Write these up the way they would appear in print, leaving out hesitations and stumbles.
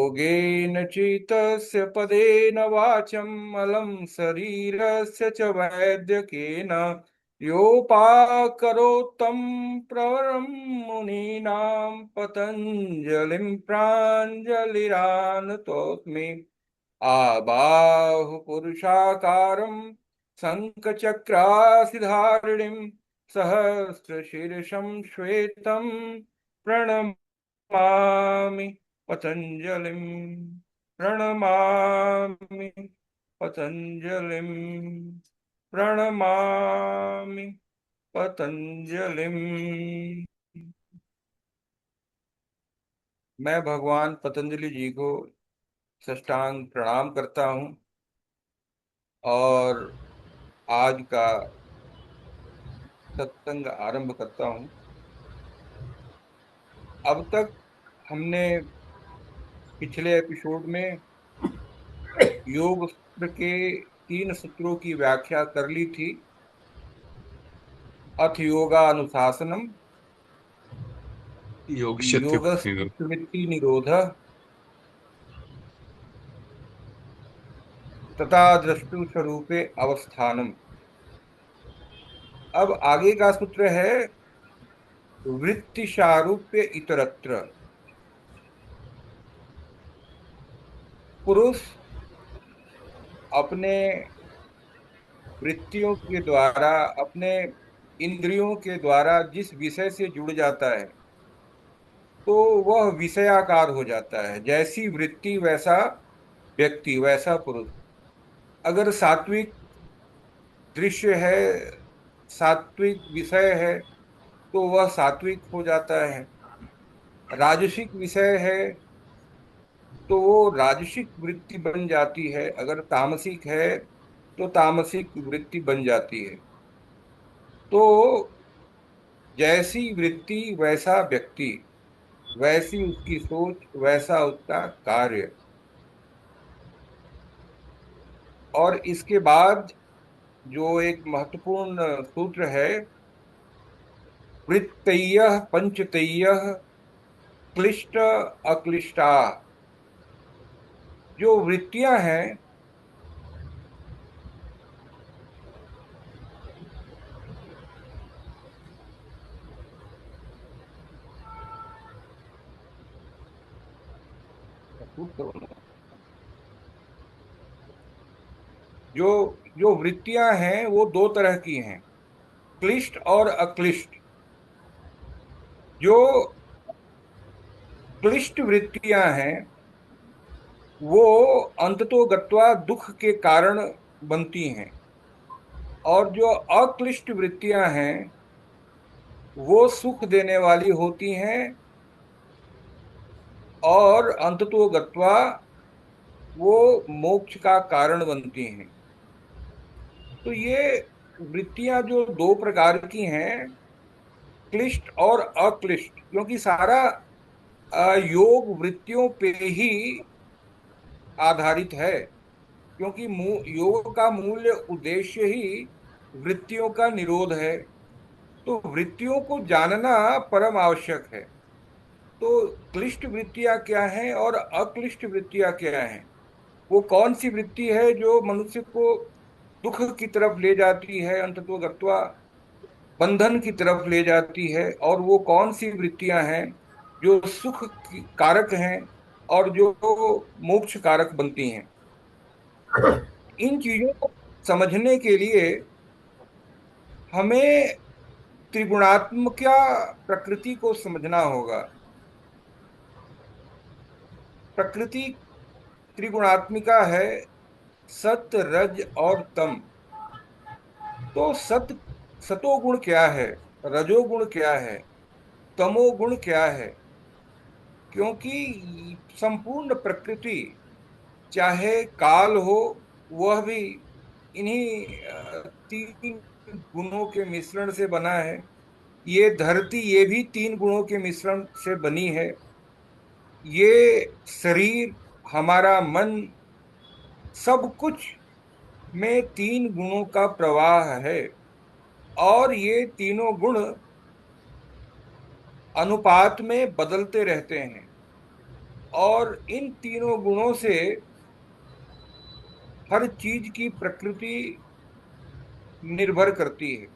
योगेन चित्तस्य पदेन वाचं मलं शरीरस्य च वैद्यकेन योपाकरोत्तं प्रवरं मुनीनां पतञ्जलिं प्राञ्जलिरानतोऽस्मि। आबाहु पुरुषाकारं शङ्खचक्रासिधारिणीं सहस्रशीर्षं श्वेतं प्रणमामि पतञ्जलिं। प्रणमामि पतञ्जलिं। प्रणमामि पतंजलिम। मैं भगवान पतंजलि जी को साष्टांग प्रणाम करता हूँ और आज का सत्संग आरंभ करता हूँ। अब तक हमने पिछले एपिसोड में योग सूत्र के 3 सूत्रों की व्याख्या कर ली थी। अथ योगा अनुशासनम, योगस्य योगस्मृति निरोध तथा दृष्टु स्वरूपे अवस्थानम। अब आगे का सूत्र है वृत्ति सारूप्य इतरत्र। पुरुष अपने वृत्तियों के द्वारा, अपने इंद्रियों के द्वारा जिस विषय से जुड़ जाता है तो वह विषयाकार हो जाता है। जैसी वृत्ति वैसा व्यक्ति, वैसा पुरुष। अगर सात्विक दृश्य है, सात्विक विषय है, तो वह सात्विक हो जाता है। राजसिक विषय है तो वो राजसिक वृत्ति बन जाती है। अगर तामसिक है तो तामसिक वृत्ति बन जाती है। तो जैसी वृत्ति वैसा व्यक्ति, वैसी उसकी सोच, वैसा उसका कार्य। और इसके बाद जो एक महत्वपूर्ण सूत्र है, वृत्तयः पंचतयः क्लिष्ट अक्लिष्टा। जो वृत्तियां हैं, जो जो वृत्तियां हैं वो 2 तरह की हैं, क्लिष्ट और अक्लिष्ट। जो क्लिष्ट वृत्तियां हैं वो अंततो गत्वा दुख के कारण बनती हैं, और जो अक्लिष्ट वृत्तियां हैं वो सुख देने वाली होती हैं और अंततो गत्वा वो मोक्ष का कारण बनती हैं। तो ये वृत्तियां जो 2 प्रकार की हैं, क्लिष्ट और अक्लिष्ट, क्योंकि सारा योग वृत्तियों पे ही आधारित है। क्योंकि योग का मूल उद्देश्य ही वृत्तियों का निरोध है। तो वृत्तियों को जानना परम आवश्यक है। तो क्लिष्ट वृत्तियां क्या हैं और अक्लिष्ट वृत्तियां क्या हैं? वो कौन सी वृत्ति है जो मनुष्य को दुख की तरफ ले जाती है, अंततो गत्वा बंधन की तरफ ले जाती है, और वो कौन सी वृत्तियां हैं जो कारक हैं और जो मोक्ष कारक बनती हैं? इन चीजों को समझने के लिए हमें त्रिगुणात्मक प्रकृति को समझना होगा। प्रकृति त्रिगुणात्मिका है, सत्य रज और तम। तो सतोगुण क्या है, रजोगुण क्या है, तमोगुण क्या है? क्योंकि संपूर्ण प्रकृति, चाहे काल हो, वह भी इन्हीं 3 गुणों के मिश्रण से बना है। ये धरती, ये भी 3 गुणों के मिश्रण से बनी है। ये शरीर, हमारा मन, सब कुछ में 3 गुणों का प्रवाह है। और ये तीनों गुण अनुपात में बदलते रहते हैं। और इन तीनों गुणों से हर चीज की प्रकृति निर्भर करती है।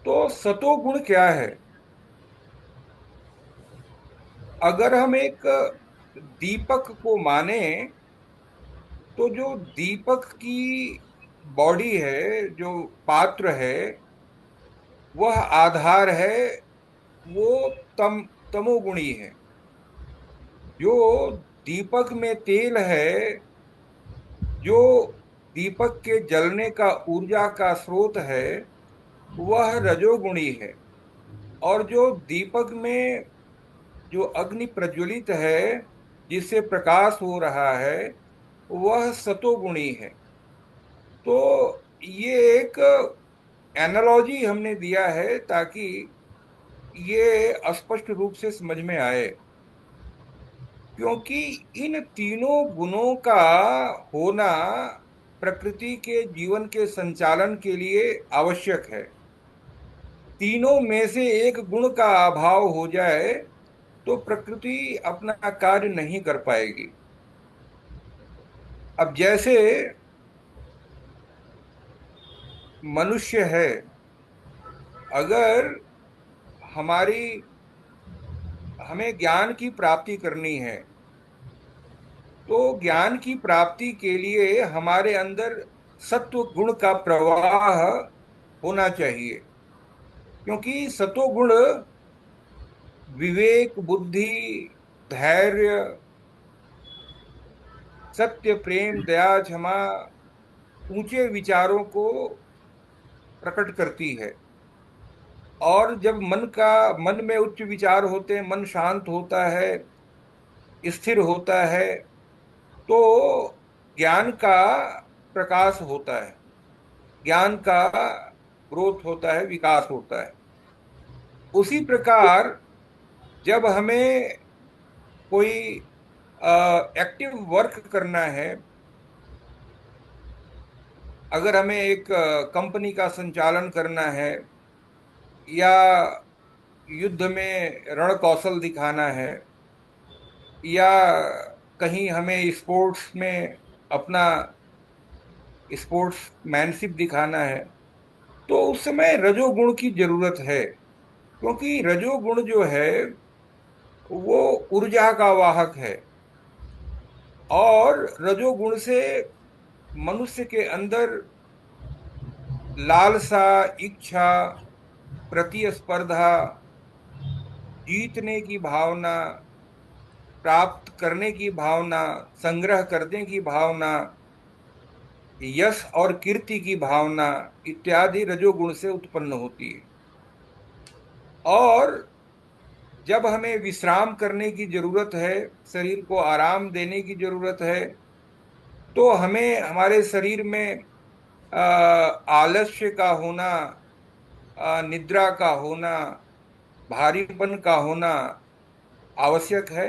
तो सतोगुण क्या है? अगर हम एक दीपक को माने, तो जो दीपक की बॉडी है, जो पात्र है, वह आधार है, वो तमोगुणी है। जो दीपक में तेल है, जो दीपक के जलने का ऊर्जा का स्रोत है, वह रजोगुणी है। और जो दीपक में जो अग्नि प्रज्वलित है, जिससे प्रकाश हो रहा है, वह सतोगुणी है। तो ये एक एनालॉजी हमने दिया है ताकि ये स्पष्ट रूप से समझ में आए। क्योंकि इन तीनों गुणों का होना प्रकृति के जीवन के संचालन के लिए आवश्यक है। तीनों में से एक गुण का अभाव हो जाए तो प्रकृति अपना कार्य नहीं कर पाएगी। अब जैसे मनुष्य है, अगर हमारी हमें ज्ञान की प्राप्ति करनी है, तो ज्ञान की प्राप्ति के लिए हमारे अंदर सत्व गुण का प्रवाह होना चाहिए। क्योंकि सत्वगुण विवेक, बुद्धि, धैर्य, सत्य, प्रेम, दया, क्षमा, ऊंचे विचारों को प्रकट करती है। और जब मन में उच्च विचार होते हैं, मन शांत होता है, स्थिर होता है, तो ज्ञान का प्रकाश होता है, ज्ञान का ग्रोथ होता है, विकास होता है। उसी प्रकार जब हमें कोई एक्टिव वर्क करना है, अगर हमें एक कंपनी का संचालन करना है, या युद्ध में रण कौशल दिखाना है, या कहीं हमें स्पोर्ट्स में अपना स्पोर्ट्स मैनशिप दिखाना है, तो उस समय रजोगुण की जरूरत है। क्योंकि रजोगुण जो है वो ऊर्जा का वाहक है। और रजोगुण से मनुष्य के अंदर लालसा, इच्छा, प्रतिस्पर्धा, जीतने की भावना, प्राप्त करने की भावना, संग्रह करने की भावना, यश और कीर्ति की भावना इत्यादि रजोगुण से उत्पन्न होती है। और जब हमें विश्राम करने की जरूरत है, शरीर को आराम देने की जरूरत है, तो हमें हमारे शरीर में आलस्य का होना, निद्रा का होना, भारीपन का होना आवश्यक है।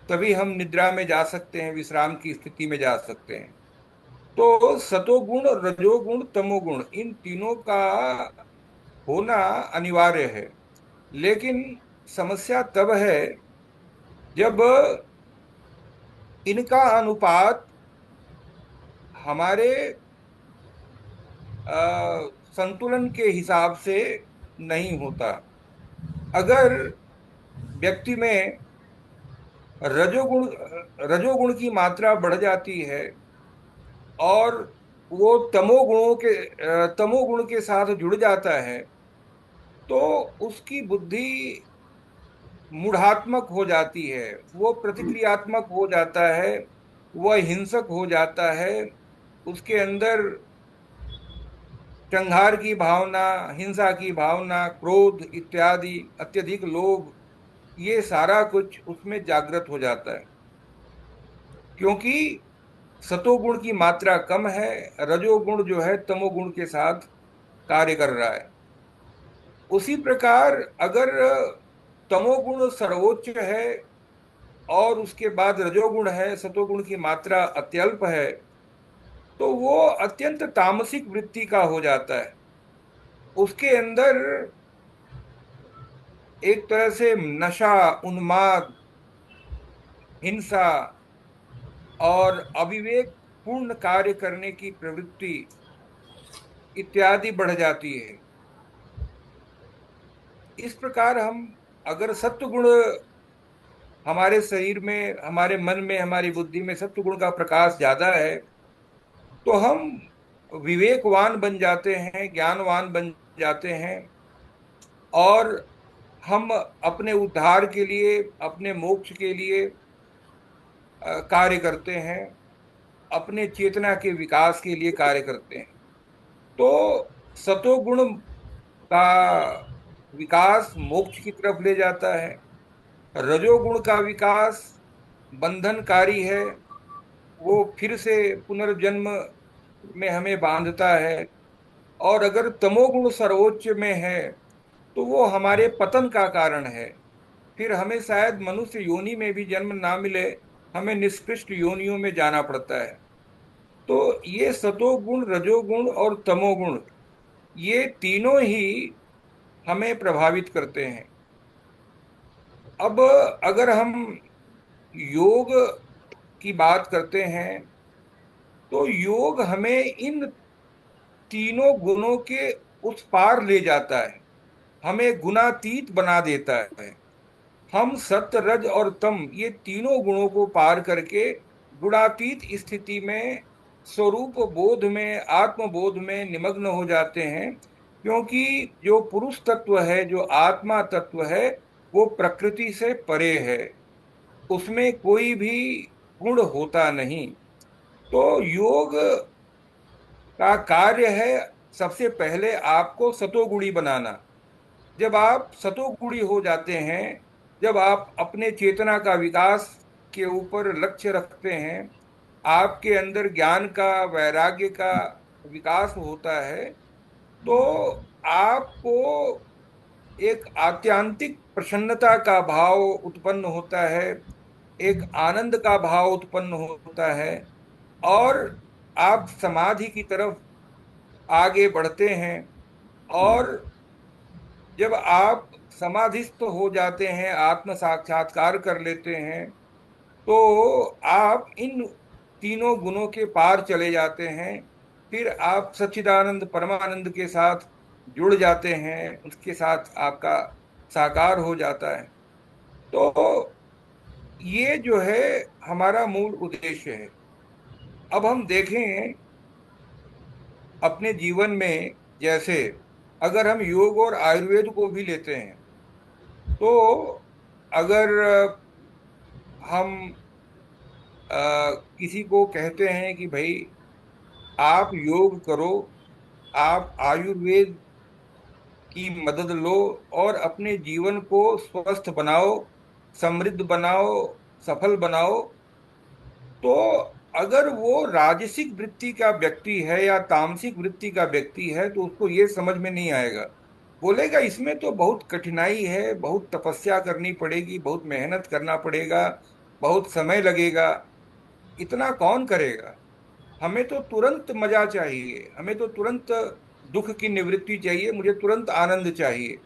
तभी हम निद्रा में जा सकते हैं, विश्राम की स्थिति में जा सकते हैं। तो सतोगुण, रजोगुण, तमोगुण, इन तीनों का होना अनिवार्य है। लेकिन समस्या तब है जब इनका अनुपात हमारे संतुलन के हिसाब से नहीं होता। अगर व्यक्ति में रजोगुण रजोगुण की मात्रा बढ़ जाती है, और वो तमोगुण के साथ जुड़ जाता है, तो उसकी बुद्धि मूढ़ात्मक हो जाती है, वो प्रतिक्रियात्मक हो जाता है, वह हिंसक हो जाता है। उसके अंदर संहार की भावना, हिंसा की भावना, क्रोध इत्यादि, अत्यधिक लोभ, ये सारा कुछ उसमें जागृत हो जाता है। क्योंकि सतोगुण की मात्रा कम है, रजोगुण जो है तमोगुण के साथ कार्य कर रहा है। उसी प्रकार अगर तमोगुण सर्वोच्च है और उसके बाद रजोगुण है, सतोगुण की मात्रा अत्यल्प है, तो वो अत्यंत तामसिक वृत्ति का हो जाता है। उसके अंदर एक तरह से नशा, उन्माद, हिंसा और अविवेक पूर्ण कार्य करने की प्रवृत्ति इत्यादि बढ़ जाती है। इस प्रकार हम अगर सत्व गुण हमारे शरीर में, हमारे मन में, हमारी बुद्धि में सत्व गुण का प्रकाश ज्यादा है, तो हम विवेकवान बन जाते हैं, ज्ञानवान बन जाते हैं, और हम अपने उद्धार के लिए, अपने मोक्ष के लिए कार्य करते हैं, अपने चेतना के विकास के लिए कार्य करते हैं। तो सतोगुण का विकास मोक्ष की तरफ ले जाता है, रजोगुण का विकास बंधनकारी है, वो फिर से पुनर्जन्म में हमें बांधता है। और अगर तमोगुण सर्वोच्च में है तो वो हमारे पतन का कारण है, फिर हमें शायद मनुष्य योनि में भी जन्म ना मिले, हमें निष्कृष्ट योनियों में जाना पड़ता है। तो ये सतोगुण, रजोगुण और तमोगुण, ये तीनों ही हमें प्रभावित करते हैं। अब अगर हम योग की बात करते हैं, तो योग हमें इन तीनों गुणों के उस पार ले जाता है, हमें गुणातीत बना देता है। हम सत्य, रज और तम, ये तीनों गुणों को पार करके गुणातीत स्थिति में, स्वरूप बोध में, आत्मबोध में निमग्न हो जाते हैं। क्योंकि जो पुरुष तत्व है, जो आत्मा तत्व है, वो प्रकृति से परे है, उसमें कोई भी गुण होता नहीं। तो योग का कार्य है सबसे पहले आपको सतोगुणी बनाना। जब आप सतोगुणी हो जाते हैं, जब आप अपने चेतना का विकास के ऊपर लक्ष्य रखते हैं, आपके अंदर ज्ञान का, वैराग्य का विकास होता है, तो आपको एक आत्यांतिक प्रसन्नता का भाव उत्पन्न होता है, एक आनंद का भाव उत्पन्न होता है, और आप समाधि की तरफ आगे बढ़ते हैं। और जब आप समाधिस्थ हो जाते हैं, आत्म साक्षात्कार कर लेते हैं, तो आप इन तीनों गुणों के पार चले जाते हैं। फिर आप सच्चिदानंद परमानंद के साथ जुड़ जाते हैं, उसके साथ आपका साकार हो जाता है। तो ये जो है हमारा मूल उद्देश्य है। अब हम देखें अपने जीवन में, जैसे अगर हम योग और आयुर्वेद को भी लेते हैं, तो अगर हम किसी को कहते हैं कि भाई आप योग करो, आप आयुर्वेद की मदद लो और अपने जीवन को स्वस्थ बनाओ, समृद्ध बनाओ, सफल बनाओ, तो अगर वो राजसिक वृत्ति का व्यक्ति है या तामसिक वृत्ति का व्यक्ति है, तो उसको ये समझ में नहीं आएगा। बोलेगा इसमें तो बहुत कठिनाई है, बहुत तपस्या करनी पड़ेगी, बहुत मेहनत करना पड़ेगा, बहुत समय लगेगा, इतना कौन करेगा। हमें तो तुरंत मजा चाहिए, हमें तो तुरंत दुख की निवृत्ति चाहिए, मुझे तुरंत आनंद चाहिए।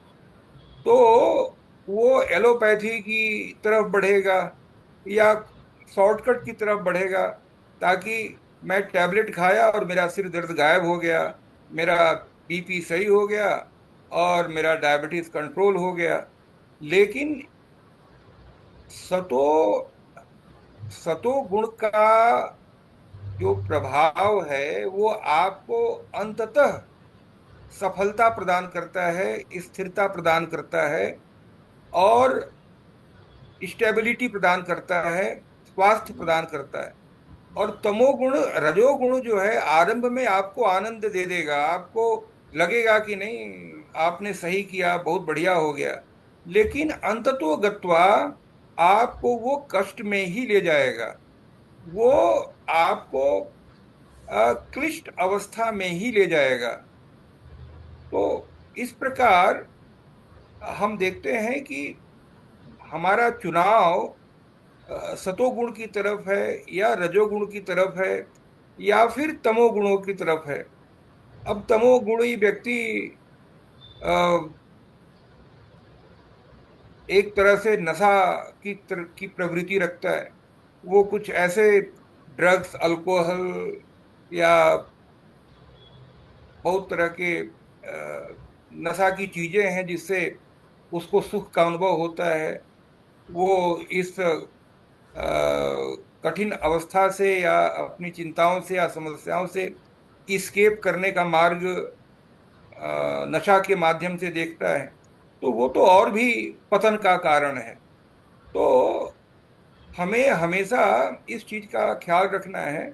तो वो एलोपैथी की तरफ बढ़ेगा या शॉर्टकट की तरफ बढ़ेगा, ताकि मैं टैबलेट खाया और मेरा सिर दर्द गायब हो गया, मेरा बीपी सही हो गया और मेरा डायबिटीज कंट्रोल हो गया। लेकिन सतो सतो गुण का जो प्रभाव है, वो आपको अंततः सफलता प्रदान करता है, स्थिरता प्रदान करता है, और स्टेबिलिटी प्रदान करता है, स्वास्थ्य प्रदान करता है। और तमोगुण, रजोगुण जो है, आरंभ में आपको आनंद दे देगा, आपको लगेगा कि नहीं आपने सही किया, बहुत बढ़िया हो गया। लेकिन अंततो गत्वा आपको वो कष्ट में ही ले जाएगा, वो आपको क्लिष्ट अवस्था में ही ले जाएगा। तो इस प्रकार हम देखते हैं कि हमारा चुनाव सतोगुण की तरफ है या रजोगुण की तरफ है या फिर तमोगुणों की तरफ है। अब तमोगुणी व्यक्ति अ, एक तरह से नशा की प्रवृत्ति रखता है, वो कुछ ऐसे ड्रग्स, अल्कोहल या बहुत तरह के नशा की चीजें हैं जिससे उसको सुख का अनुभव होता है। वो इस कठिन अवस्था से या अपनी चिंताओं से या समस्याओं से इस्केप करने का मार्ग नशा के माध्यम से देखता है, तो वो तो और भी पतन का कारण है। तो हमें हमेशा इस चीज का ख्याल रखना है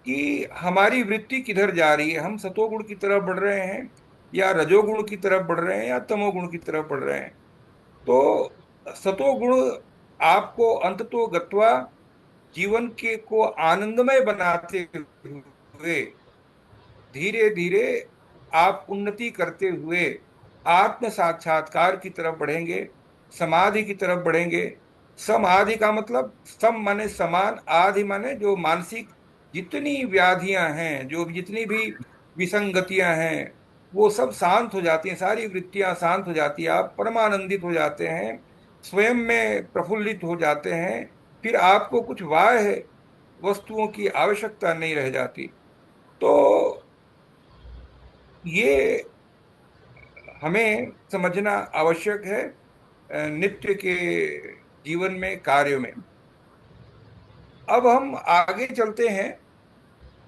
कि हमारी वृत्ति किधर जा रही है। हम सतोगुण की तरफ बढ़ रहे हैं या रजोगुण की तरफ बढ़ रहे हैं या तमोगुण की तरफ बढ़ रहे हैं। तो सतोगुण आपको अंततो गत्वा जीवन के को आनंदमय बनाते हुए धीरे धीरे आप उन्नति करते हुए आत्म साक्षात्कार की तरफ बढ़ेंगे, समाधि की तरफ बढ़ेंगे। समाधि का मतलब सम माने समान, आधि माने जो मानसिक जितनी व्याधियां हैं, जो जितनी भी विसंगतियां हैं, वो सब शांत हो जाती हैं, सारी वृत्तियां शांत हो जाती हैं, आप परमानंदित हो जाते हैं, स्वयं में प्रफुल्लित हो जाते हैं। फिर आपको कुछ बाह्य वस्तुओं की आवश्यकता नहीं रह जाती। तो ये हमें समझना आवश्यक है नित्य के जीवन में, कार्य में। अब हम आगे चलते हैं।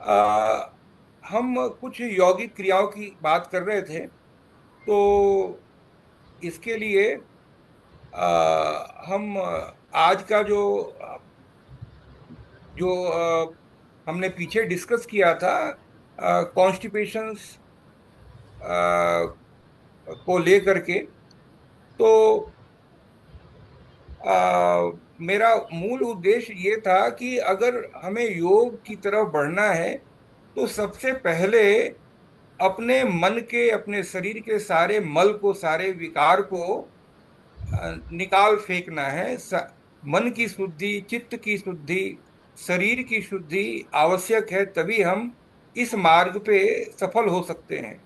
आ, हम कुछ यौगिक क्रियाओं की बात कर रहे थे, तो इसके लिए हम आज का जो जो हमने पीछे डिस्कस किया था कॉन्स्टिपेशंस को लेकर के, तो मेरा मूल उद्देश्य ये था कि अगर हमें योग की तरफ बढ़ना है तो सबसे पहले अपने मन के, अपने शरीर के सारे मल को, सारे विकार को निकाल फेंकना है। मन की शुद्धि, चित्त की शुद्धि, शरीर की शुद्धि आवश्यक है, तभी हम इस मार्ग पे सफल हो सकते हैं।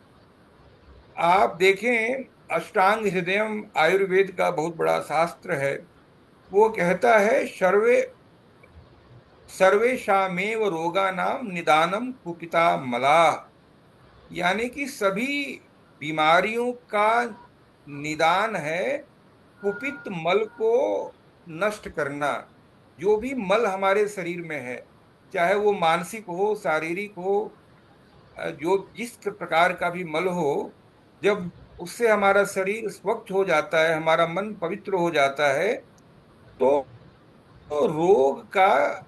आप देखें, अष्टांग हृदयम आयुर्वेद का बहुत बड़ा शास्त्र है। वो कहता है सर्वे सर्वेषामेव रोगानाम निदानम कुपिता मलाः। यानी कि सभी बीमारियों का निदान है कुपित मल को नष्ट करना। जो भी मल हमारे शरीर में है, चाहे वो मानसिक हो, शारीरिक हो, जो जिस प्रकार का भी मल हो, जब उससे हमारा शरीर स्वच्छ हो जाता है, हमारा मन पवित्र हो जाता है, तो रोग का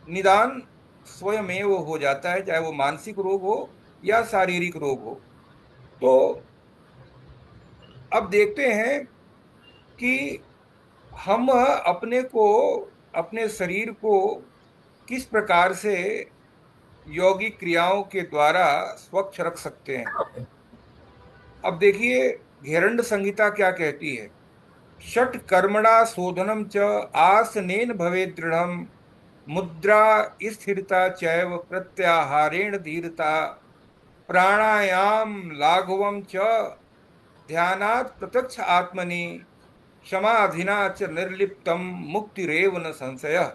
निदान स्वयमेव हो जाता है, चाहे वो मानसिक रोग हो या शारीरिक रोग हो। तो अब देखते हैं कि हम अपने को, अपने शरीर को किस प्रकार से यौगिक क्रियाओं के द्वारा स्वच्छ रख सकते हैं। अब देखिए, घेरंड संहिता क्या कहती है। षट कर्मणा शोधनम च आसनेन भवे दृढ़, मुद्रा स्थिरता चैव प्रत्याहारेण धीरता, प्राणायाम लाघवम च ध्यानात् प्रत्यक्ष आत्मनि, समाधिना च निर्लिप्तम मुक्तिरेव न संशयः।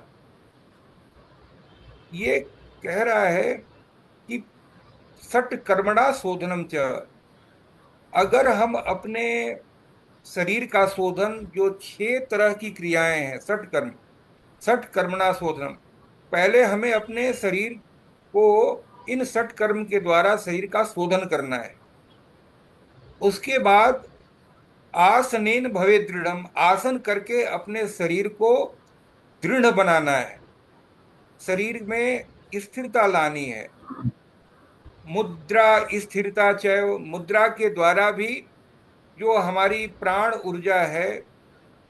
ये कह रहा है कि सट कर्मणा शोधनम च, अगर हम अपने शरीर का शोधन, जो 6 तरह की क्रियाएं हैं, सट कर्म, सट कर्मणा शोधनम, पहले हमें अपने शरीर को इन सट कर्म के द्वारा शरीर का शोधन करना है। उसके बाद आसनेन भवे दृढ़म, आसन करके अपने शरीर को दृढ़ बनाना है, शरीर में स्थिरता लानी है। मुद्रा स्थिरता, चाहे मुद्रा के द्वारा भी जो हमारी प्राण ऊर्जा है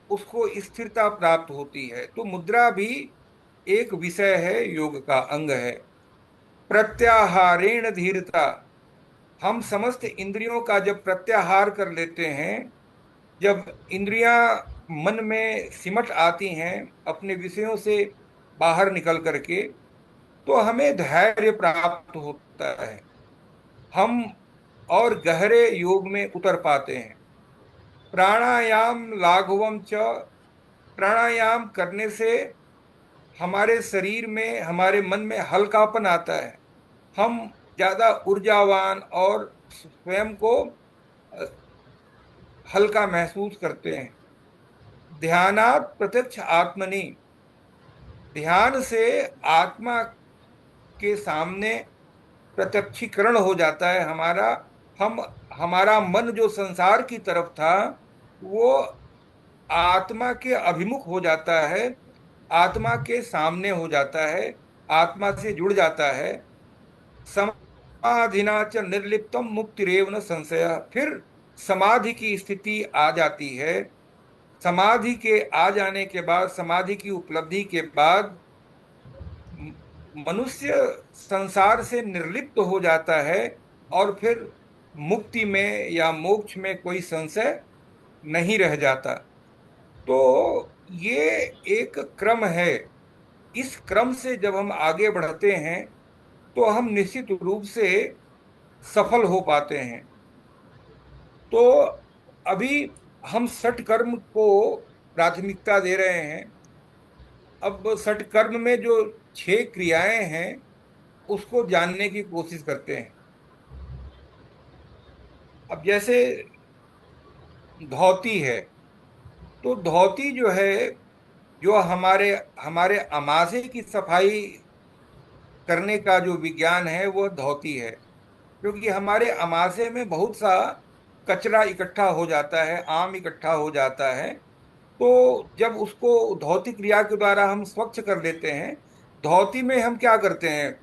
उसको स्थिरता प्राप्त होती है। तो मुद्रा भी एक विषय है, योग का अंग है। प्रत्याहारेण धीरता, हम समस्त इंद्रियों का जब प्रत्याहार कर लेते हैं, जब इंद्रियां मन में सिमट आती हैं अपने विषयों से बाहर निकल करके, तो हमें धैर्य प्राप्त होता है, हम और गहरे योग में उतर पाते हैं। प्राणायाम लाघवम च, प्राणायाम करने से हमारे शरीर में, हमारे मन में हल्कापन आता है। हम ज्यादा ऊर्जावान और स्वयं को अ, हल्का महसूस करते हैं। ध्यानात प्रत्यक्ष आत्मनि, ध्यान से आत्मा के सामने प्रत्यक्षीकरण हो जाता है हमारा। हम हमारा मन जो संसार की तरफ था, वो आत्मा के अभिमुख हो जाता है, आत्मा के सामने हो जाता है, आत्मा से जुड़ जाता है। समाधिना च निर्लिप्तम मुक्तिरेव न संशय। फिर समाधि की स्थिति आ जाती है। समाधि के आ जाने के बाद, समाधि की उपलब्धि के बाद म- मनुष्य संसार से निर्लिप्त हो जाता है, और फिर मुक्ति में या मोक्ष में कोई संशय नहीं रह जाता। तो ये एक क्रम है। इस क्रम से जब हम आगे बढ़ते हैं तो हम निश्चित रूप से सफल हो पाते हैं। तो अभी हम सठ कर्म को प्राथमिकता दे रहे हैं। अब सठ कर्म में जो छह क्रियाएं हैं, उसको जानने की कोशिश करते हैं। अब जैसे धोती है, तो धोती जो है, जो हमारे हमारे अमाशय की सफाई करने का जो विज्ञान है, वो धोती है। क्योंकि हमारे अमाशय में बहुत सा कचरा इकट्ठा हो जाता है, आम इकट्ठा हो जाता है। तो जब उसको धौती क्रिया के द्वारा हम स्वच्छ कर लेते हैं, धौती में हम क्या करते हैं,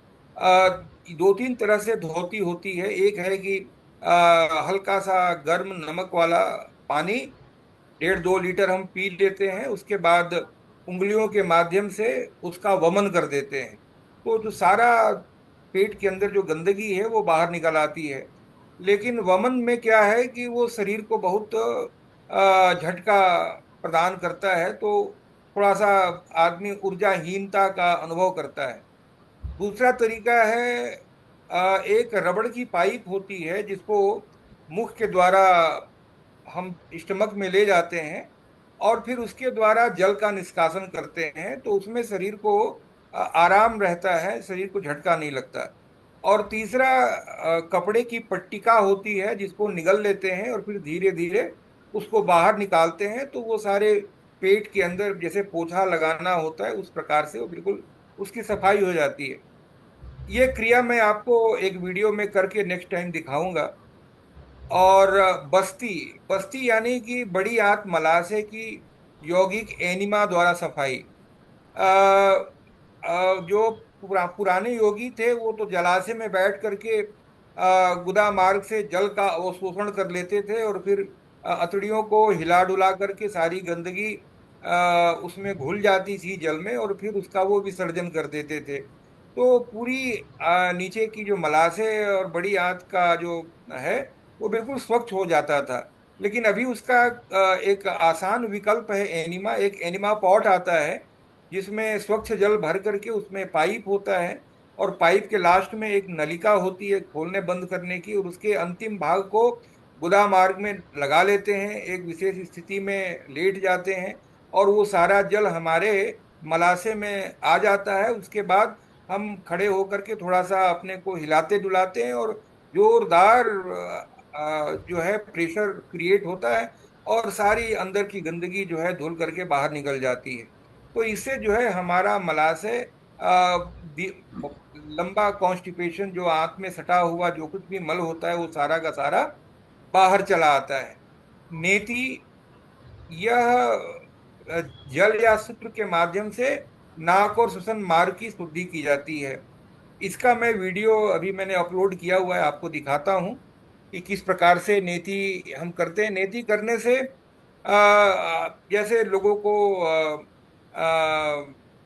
दो तीन तरह से धोती होती है। एक है कि हल्का सा गर्म नमक वाला पानी 1.5-2 लीटर हम पी लेते हैं, उसके बाद उंगलियों के माध्यम से उसका वमन कर देते हैं। तो जो सारा पेट के अंदर जो गंदगी है वो बाहर निकल आती है। लेकिन वमन में क्या है कि वो शरीर को बहुत झटका प्रदान करता है। तो थोड़ा सा आदमी ऊर्जाहीनता का अनुभव करता है। दूसरा तरीका है, एक रबड़ की पाइप होती है जिसको मुख के द्वारा हम स्टमक में ले जाते हैं, और फिर उसके द्वारा जल का निष्कासन करते हैं। तो उसमें शरीर को आराम रहता है, शरीर को झटका नहीं लगता। और तीसरा, कपड़े की पट्टिका होती है जिसको निगल लेते हैं और फिर धीरे धीरे उसको बाहर निकालते हैं। तो वो सारे पेट के अंदर जैसे पोछा लगाना होता है, उस प्रकार से वो बिल्कुल उसकी सफाई हो जाती है। ये क्रिया मैं आपको एक वीडियो में करके नेक्स्ट टाइम दिखाऊंगा। और बस्ती, बस्ती यानी कि बड़ी आंत मलाशय की यौगिक एनिमा द्वारा सफाई। अ, जो पुराने योगी थे, वो तो जलाशय में बैठ करके गुदा मार्ग से जल का अवशोषण कर लेते थे, और फिर अतड़ियों को हिला डुला करके सारी गंदगी उसमें घुल जाती थी जल में, और फिर उसका वो विसर्जन कर देते थे। तो पूरी नीचे की जो मलाशय और बड़ी आंत का जो है, वो बिल्कुल स्वच्छ हो जाता था। लेकिन अभी उसका एक आसान विकल्प है एनिमा। एक एनिमा पॉट आता है जिसमें स्वच्छ जल भर करके उसमें पाइप होता है, और पाइप के लास्ट में एक नलिका होती है खोलने बंद करने की, और उसके अंतिम भाग को गुदा मार्ग में लगा लेते हैं, एक विशेष स्थिति में लेट जाते हैं, और वो सारा जल हमारे मलाशय में आ जाता है। उसके बाद हम खड़े होकर के थोड़ा सा अपने को हिलाते डुलाते हैं, और जोरदार जो है प्रेशर क्रिएट होता है, और सारी अंदर की गंदगी जो है धुल करके बाहर निकल जाती है। तो इससे जो है हमारा मलाशय, लंबा कॉन्स्टिपेशन, जो आंत में सटा हुआ जो कुछ भी मल होता है, वो सारा का सारा बाहर चला आता है। नेति, यह जल या सूत्र के माध्यम से नाक और श्वसन मार्ग की शुद्धि की जाती है। इसका मैं वीडियो अभी मैंने अपलोड किया हुआ है, आपको दिखाता हूँ कि किस प्रकार से नेति हम करते हैं। नेति करने से जैसे लोगों को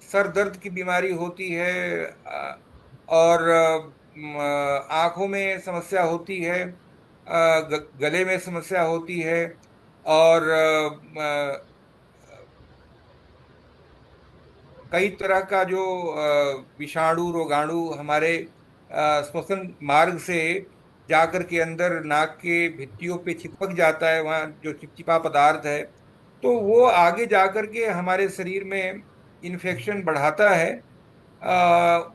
सर दर्द की बीमारी होती है, और आंखों में समस्या होती है, गले में समस्या होती है, और कई तरह का जो विषाणु रोगाणु हमारे श्वसन मार्ग से जाकर के अंदर नाक के भित्तियों पे चिपक जाता है, वहाँ जो चिपचिपा पदार्थ है, तो वो आगे जाकर के हमारे शरीर में इन्फेक्शन बढ़ाता है,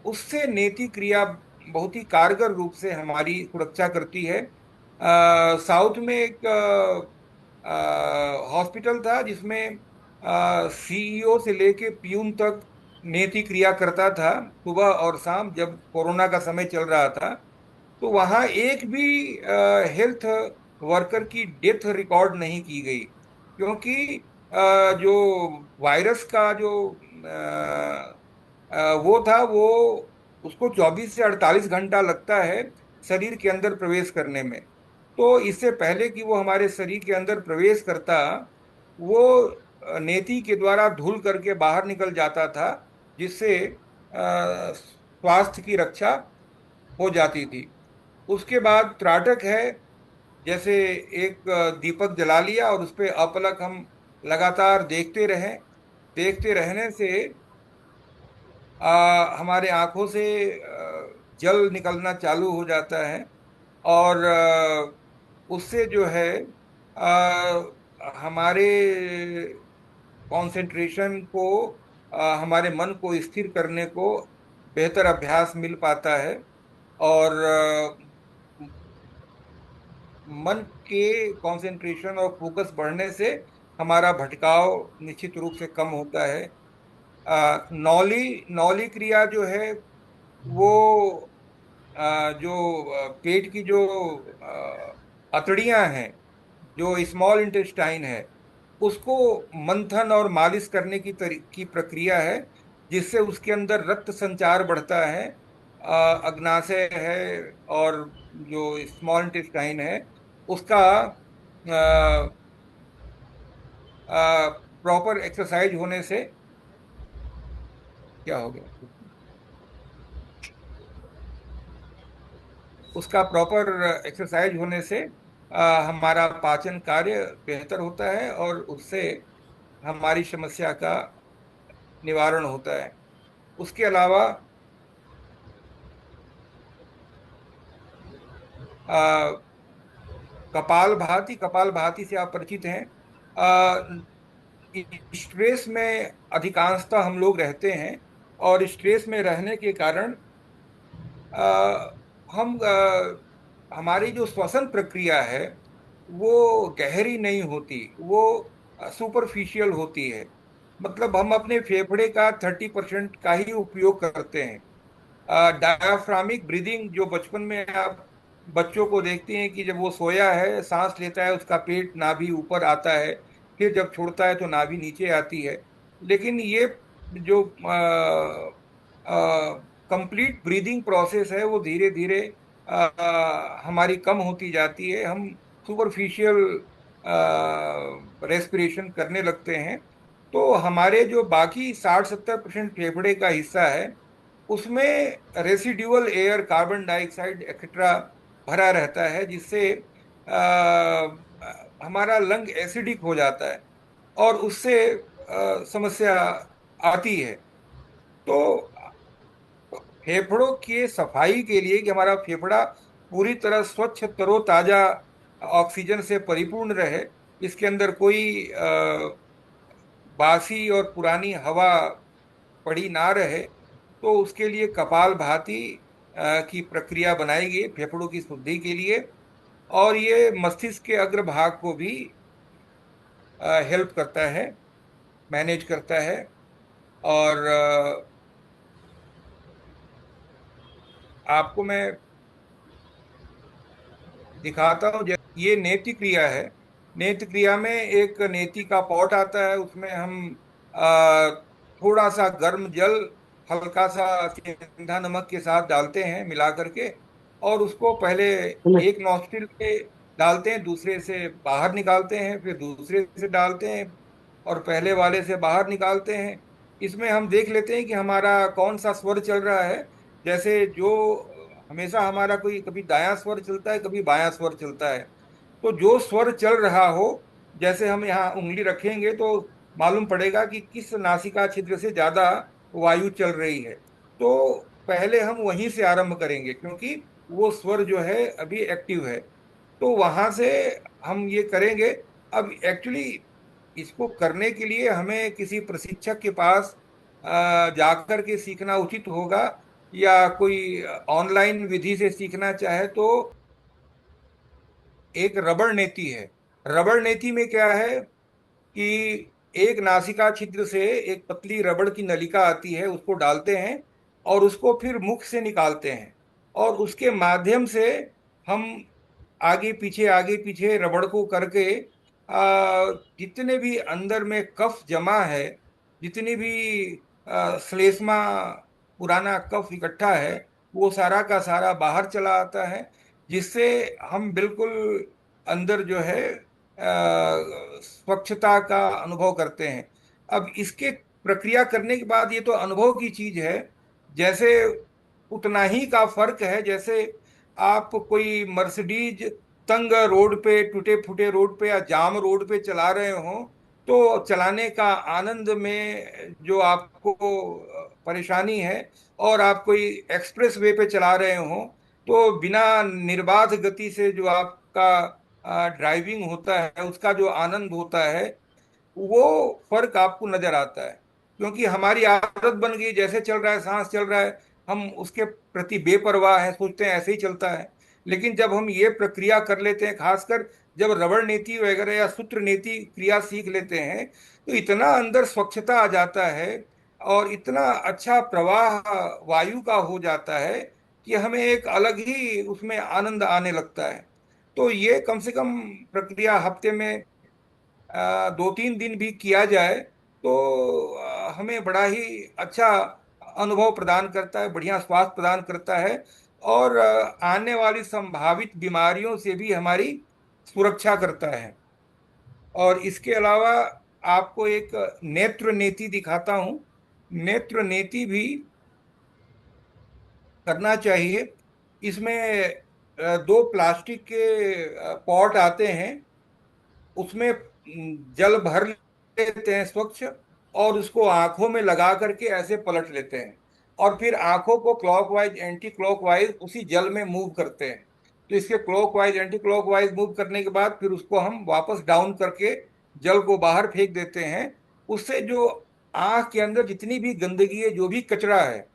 उससे नेति क्रिया बहुत ही कारगर रूप से हमारी सुरक्षा करती है। साउथ में एक हॉस्पिटल था जिसमें सीईओ से लेके पियून तक नेति क्रिया करता था, सुबह और शाम, जब कोरोना का समय चल रहा था। तो वहां एक भी हेल्थ वर्कर की डेथ रिकॉर्ड नहीं की गई, क्योंकि जो वायरस का जो वो था, वो उसको 24 से 48 घंटा लगता है शरीर के अंदर प्रवेश करने में। तो इससे पहले कि वो हमारे शरीर के अंदर प्रवेश करता, वो नेति के द्वारा धुल करके बाहर निकल जाता था, जिससे स्वास्थ्य की रक्षा हो जाती थी। उसके बाद त्राटक है, जैसे एक दीपक जला लिया और उस पे अपलक हम लगातार देखते रहें। देखते रहने से हमारे आंखों से जल निकलना चालू हो जाता है, और उससे जो है हमारे कंसंट्रेशन को, हमारे मन को स्थिर करने को बेहतर अभ्यास मिल पाता है। और मन के कंसंट्रेशन और फोकस बढ़ने से हमारा भटकाव निश्चित रूप से कम होता है। नौली नौली क्रिया जो है, वो जो पेट की जो अतड़ियां हैं, जो स्मॉल इंटेस्टाइन है, उसको मंथन और मालिश करने की प्रक्रिया है, जिससे उसके अंदर रक्त संचार बढ़ता है। अग्नाशय है और जो स्मॉल इंटेस्टाइन है, उसका प्रॉपर एक्सरसाइज होने से क्या हो गया, उसका प्रॉपर एक्सरसाइज होने से हमारा पाचन कार्य बेहतर होता है, और उससे हमारी समस्या का निवारण होता है। उसके अलावा आ, कपाल भाती से आप परिचित हैं। स्ट्रेस में अधिकांशतः हम लोग रहते हैं, और स्ट्रेस में रहने के कारण आ, हम हमारी जो श्वसन प्रक्रिया है, वो गहरी नहीं होती, वो सुपरफिशियल होती है। मतलब हम अपने फेफड़े का 30% का ही उपयोग करते हैं। डायाफ्रामिक ब्रीदिंग, जो बचपन में आप बच्चों को देखते हैं कि जब वो सोया है, सांस लेता है, उसका पेट नाभि ऊपर आता है, फिर जब छोड़ता है तो नाभि नीचे आती है। लेकिन ये जो कंप्लीट ब्रीदिंग प्रोसेस है, वो धीरे धीरे हमारी कम होती जाती है। हम सुपरफिशियल रेस्पिरेशन करने लगते हैं। तो हमारे जो बाकी 60-70% फेफड़े का हिस्सा है, उसमें residual air, carbon dioxide etcetera भरा रहता है, जिससे हमारा लंग एसिडिक हो जाता है, और उससे समस्या आती है। तो फेफड़ों की सफाई के लिए, कि हमारा फेफड़ा पूरी तरह स्वच्छ तरोताजा ऑक्सीजन से परिपूर्ण रहे, इसके अंदर कोई बासी और पुरानी हवा पड़ी ना रहे, तो उसके लिए कपाल भाती की प्रक्रिया बनाई गई फेफड़ों की शुद्धि के लिए। और ये मस्तिष्क के अग्रभाग को भी हेल्प करता है, मैनेज करता है। और आपको मैं दिखाता हूँ। ये नेति क्रिया है। नेति क्रिया में एक नेति का पॉट आता है, उसमें हम आ, थोड़ा सा गर्म जल, हल्का सा सेंधा नमक के साथ डालते हैं मिला करके, और उसको पहले एक नॉस्ट्रिल से डालते हैं, दूसरे से बाहर निकालते हैं, फिर दूसरे से डालते हैं, और पहले वाले से बाहर निकालते हैं। इसमें हम देख लेते हैं कि हमारा कौन सा स्वर चल रहा है। जैसे जो हमेशा हमारा कोई कभी दायां स्वर चलता है, कभी बायां स्वर चलता है। तो जो स्वर चल रहा हो, जैसे हम यहाँ उंगली रखेंगे तो मालूम पड़ेगा कि किस नासिका छिद्र से ज्यादा वायु चल रही है। तो पहले हम वहीं से आरंभ करेंगे, क्योंकि वो स्वर जो है अभी एक्टिव है। तो वहां से हम ये करेंगे। अब एक्चुअली इसको करने के लिए हमें किसी प्रशिक्षक के पास जाकर के सीखना उचित होगा, या कोई ऑनलाइन विधि से सीखना चाहे तो एक रबड़ नेति है। रबड़ नेति में क्या है कि एक नासिका छिद्र से एक पतली रबड़ की नलिका आती है, उसको डालते हैं और उसको फिर मुख से निकालते हैं, और उसके माध्यम से हम आगे पीछे रबड़ को करके जितने भी अंदर में कफ जमा है, जितनी भी श्लेष्मा पुराना कफ इकट्ठा है, वो सारा का सारा बाहर चला आता है, जिससे हम बिल्कुल अंदर जो है स्वच्छता का अनुभव करते हैं। अब इसके प्रक्रिया करने के बाद, ये तो अनुभव की चीज है, जैसे उतना ही का फर्क है जैसे आप कोई मर्सिडीज तंग रोड पे, टूटे फूटे रोड पे या जाम रोड पे चला रहे हो, तो चलाने का आनंद में जो आपको परेशानी है, और आप कोई एक्सप्रेस वे पे चला रहे हो तो बिना निर्बाध गति से जो आपका ड्राइविंग होता है, उसका जो आनंद होता है, वो फर्क आपको नजर आता है। क्योंकि हमारी आदत बन गई, जैसे चल रहा है, सांस चल रहा है, हम उसके प्रति बेपरवाह है, सोचते हैं ऐसे ही चलता है। लेकिन जब हम ये प्रक्रिया कर लेते हैं, खासकर जब रबड़ नीति वगैरह या सूत्र नीति क्रिया सीख लेते हैं, तो इतना अंदर स्वच्छता आ जाता है और इतना अच्छा प्रवाह वायु का हो जाता है कि हमें एक अलग ही उसमें आनंद आने लगता है। तो ये कम से कम प्रक्रिया हफ्ते में 2-3 दिन भी किया जाए तो हमें बड़ा ही अच्छा अनुभव प्रदान करता है, बढ़िया स्वास्थ्य प्रदान करता है, और आने वाली संभावित बीमारियों से भी हमारी सुरक्षा करता है। और इसके अलावा आपको एक नेत्र नेति दिखाता हूँ। नेत्र नेति भी करना चाहिए। इसमें दो प्लास्टिक के पॉट आते हैं, उसमें जल भर लेते हैं स्वच्छ, और उसको आंखों में लगा करके ऐसे पलट लेते हैं, और फिर आंखों को क्लॉकवाइज एंटी क्लॉकवाइज उसी जल में मूव करते हैं। तो इसके क्लॉकवाइज एंटी क्लॉकवाइज मूव करने के बाद फिर उसको हम वापस डाउन करके जल को बाहर फेंक देते हैं। उससे जो आंख के अंदर जितनी भी गंदगी है, जो भी कचरा है,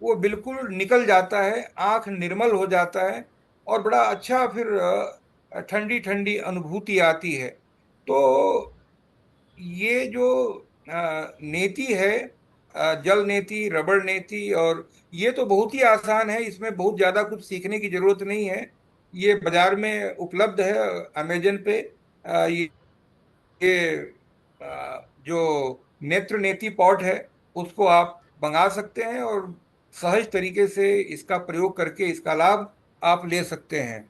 वो बिल्कुल निकल जाता है, आंख निर्मल हो जाता है, और बड़ा अच्छा फिर ठंडी ठंडी अनुभूति आती है। तो ये जो नेति है, जल नेति, रबड़ नेति, और ये तो बहुत ही आसान है, इसमें बहुत ज्यादा कुछ सीखने की जरूरत नहीं है। ये बाजार में उपलब्ध है, अमेजन पे। ये जो नेत्र नेति पॉट है, उसको आप मंगा सकते हैं, और सहज तरीके से इसका प्रयोग करके इसका लाभ आप ले सकते हैं।